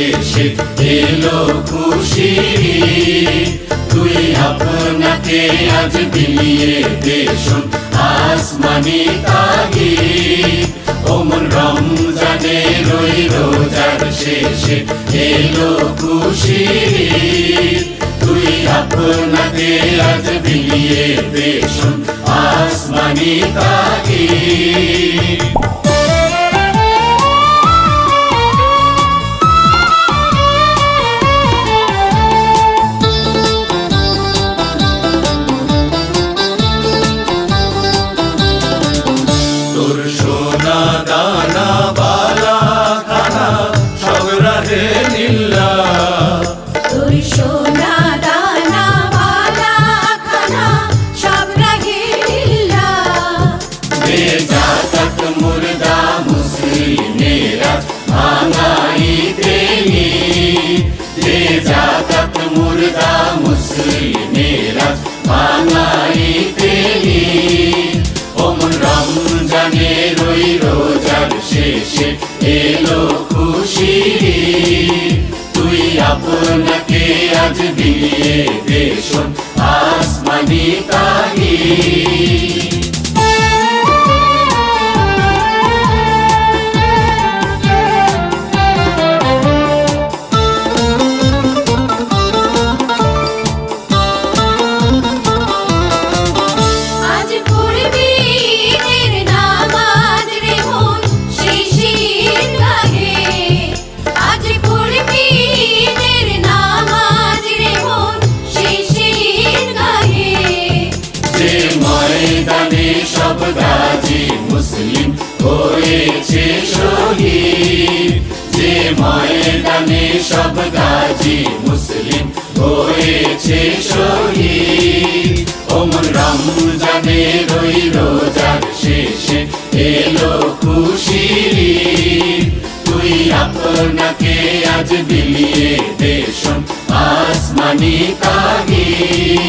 শেষে এলো খুশির ঈদ। তুই আপনাকে আজ বিলিয়ে দে শোন আসমানি তাগিদ। ও মন রমজানের ওই রোজার শেষে এলো খুশির ঈদ। তুই আপনাকে আজ বিলিয়ে দে শোন আসমানি তাগিদ। তোর সোনা দানা বালা খানা সব রাহে লিল্লাহ। তোর সোনা দানা বালা খানা সব রাহে লিল্লাহ। দে জাকাত মুর্দা মুসলিমেরা ভাঙাইতে ঈদ। দে জাকাত মুর্দা মুসলিমেরা ভাঙাইতে ঈদ। ও মন রমজানের ওই রোজার শেষে এলো খুশির ঈদ। তুই আপনাকে আজ বিলিয়ে দে শোন আসমানি তাগিদ। আজ পড়বি ঈদের নামাজ রে মন শেষে ঈদগাহে। আজ পড়বি ঈদের নামাজ রে মন শেষে ঈদগাহে। যে ময়দানে সব গাজী মুসলিম হয়েছে শহীদ। যে ময়দানে সব গাজী মুসলিম হয়েছে শহীদ। ও মন রমজানের ওই রোজার শেষে এলো খুশির ঈদ। তুই আপনাকে আজ বিলিয়ে দে শোন আসমানি তাগিদ।